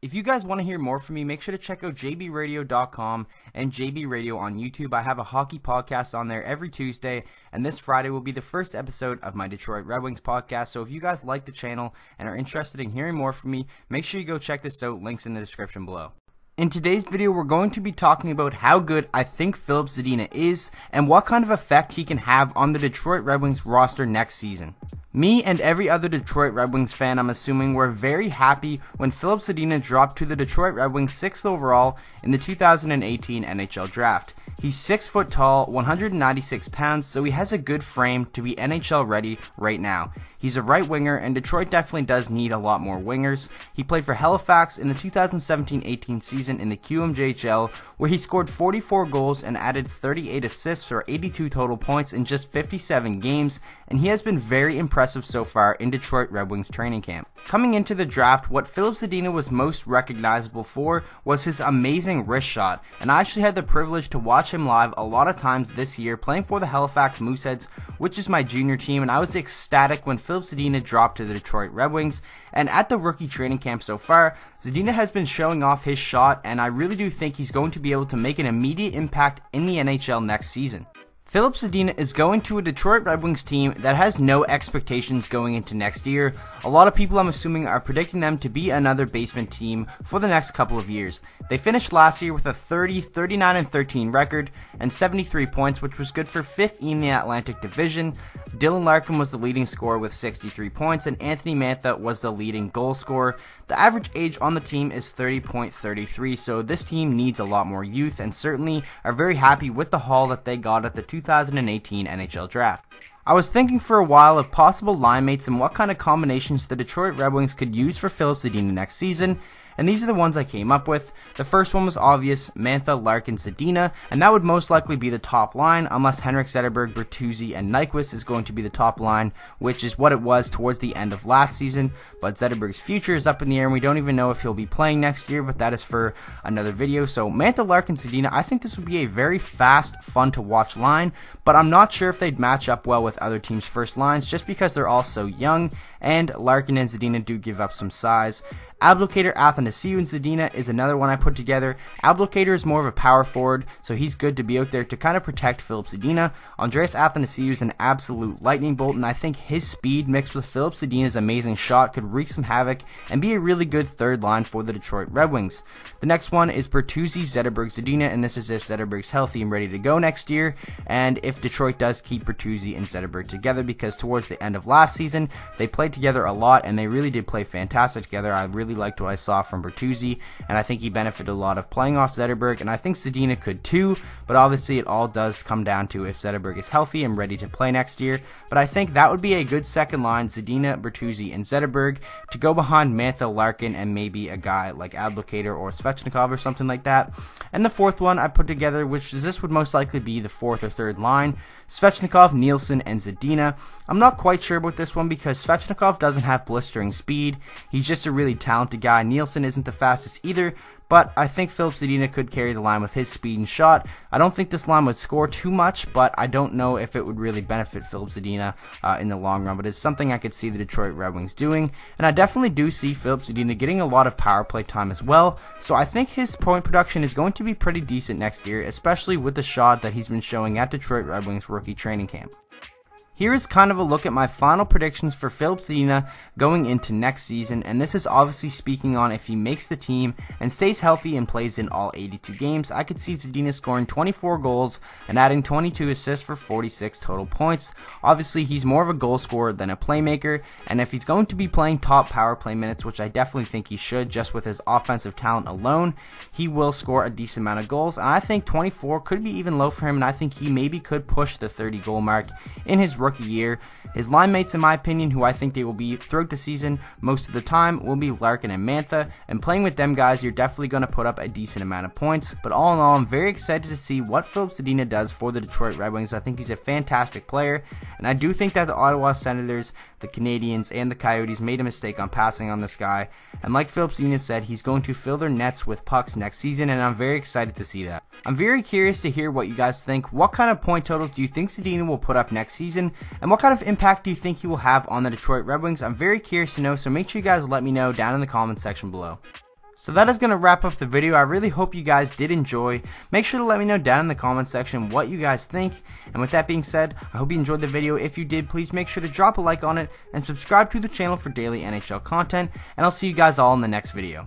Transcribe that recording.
If you guys want to hear more from me, make sure to check out jbradio.com and JB Radio on YouTube. I have a hockey podcast on there every Tuesday, and this Friday will be the first episode of my Detroit Red Wings podcast. So if you guys like the channel and are interested in hearing more from me, make sure you go check this out. Links in the description below. In today's video, we're going to be talking about how good I think Filip Zadina is and what kind of effect he can have on the Detroit Red Wings roster next season. Me and every other Detroit Red Wings fan, I'm assuming, were very happy when Filip Zadina dropped to the Detroit Red Wings 6th overall in the 2018 NHL Draft. He's 6 foot tall, 196 pounds, so he has a good frame to be NHL ready right now. He's a right winger, and Detroit definitely does need a lot more wingers. He played for Halifax in the 2017-18 season in the QMJHL, where he scored 44 goals and added 38 assists for 82 total points in just 57 games, and he has been very impressive so far in Detroit Red Wings training camp. Coming into the draft, what Filip Zadina was most recognizable for was his amazing wrist shot, and I actually had the privilege to watch him live a lot of times this year playing for the Halifax Mooseheads, which is my junior team, and I was ecstatic when Filip Zadina dropped to the Detroit Red Wings. And at the rookie training camp so far, Zadina has been showing off his shot, and I really do think he's going to be able to make an immediate impact in the NHL next season. Filip Zadina is going to a Detroit Red Wings team that has no expectations going into next year. A lot of people, I'm assuming, are predicting them to be another basement team for the next couple of years. They finished last year with a 30, 39, and 13 record and 73 points, which was good for 5th in the Atlantic Division. Dylan Larkin was the leading scorer with 63 points, and Anthony Mantha was the leading goal scorer. The average age on the team is 30.33, so this team needs a lot more youth, and certainly are very happy with the haul that they got at the 2018 NHL Draft. I was thinking for a while of possible line mates and what kind of combinations the Detroit Red Wings could use for Filip Zadina next season, and these are the ones I came up with. The first one was obvious, Mantha, Larkin, Zadina, and that would most likely be the top line unless Henrik Zetterberg, Bertuzzi, and Nyquist is going to be the top line, which is what it was towards the end of last season, but Zetterberg's future is up in the air and we don't even know if he'll be playing next year, but that is for another video. So Mantha, Larkin, Zadina, I think this would be a very fast, fun to watch line, but I'm not sure if they'd match up well with other teams' first lines just because they're all so young, and Larkin and Zadina do give up some size. Abdelkader, Athanasiou, and Zadina is another one I put together. Abdelkader is more of a power forward, so he's good to be out there to kind of protect Filip Zadina. Andreas Athanasiou is an absolute lightning bolt, and I think his speed mixed with Filip Zadina's amazing shot could wreak some havoc and be a really good third line for the Detroit Red Wings. The next one is Bertuzzi, Zetterberg, Zadina, and this is if Zetterberg's healthy and ready to go next year, and if Detroit does keep Bertuzzi and Zetterberg together, because towards the end of last season, they played together a lot, and they really did play fantastic together. I really liked what I saw from Bertuzzi, and I think he benefited a lot of playing off Zetterberg, and I think Zadina could too, but obviously it all does come down to if Zetterberg is healthy and ready to play next year. But I think that would be a good second line, Zadina, Bertuzzi, and Zetterberg, to go behind Mantha, Larkin, and maybe a guy like Abdelkader or Svechnikov or something like that. And the fourth one I put together, which is this would most likely be the fourth or third line, Svechnikov, Nielsen, and Zadina. I'm not quite sure about this one because Svechnikov doesn't have blistering speed. He's just a really talented guy. Nielsen isn't the fastest either, but I think Filip Zadina could carry the line with his speed and shot. I don't think this line would score too much, but I don't know if it would really benefit Filip Zadina in the long run, but it's something I could see the Detroit Red Wings doing, and I definitely do see Filip Zadina getting a lot of power play time as well, so I think his point production is going to be pretty decent next year, especially with the shot that he's been showing at Detroit Red Wings rookie training camp. Here is kind of a look at my final predictions for Filip Zadina going into next season, and this is obviously speaking on if he makes the team and stays healthy and plays in all 82 games. I could see Zadina scoring 24 goals and adding 22 assists for 46 total points. Obviously, he's more of a goal scorer than a playmaker, and if he's going to be playing top power play minutes, which I definitely think he should just with his offensive talent alone, he will score a decent amount of goals, and I think 24 could be even low for him, and I think he maybe could push the 30 goal mark in his rookie year. His line mates, in my opinion, who I think they will be throughout the season most of the time, will be Larkin and Mantha, and playing with them guys, you're definitely going to put up a decent amount of points. But all in all, I'm very excited to see what Filip Zadina does for the Detroit Red Wings. I think he's a fantastic player, and I do think that the Ottawa Senators, the Canadiens, and the Coyotes made a mistake on passing on this guy, and like Filip Zadina said, he's going to fill their nets with pucks next season, and I'm very excited to see that. I'm very curious to hear what you guys think. What kind of point totals do you think Zadina will put up next season, and what kind of impact do you think he will have on the Detroit Red Wings? I'm very curious to know, so make sure you guys let me know down in the comment section below. So that is going to wrap up the video. I really hope you guys did enjoy. Make sure to let me know down in the comment section what you guys think. And with that being said, I hope you enjoyed the video. If you did, please make sure to drop a like on it and subscribe to the channel for daily NHL content. And I'll see you guys all in the next video.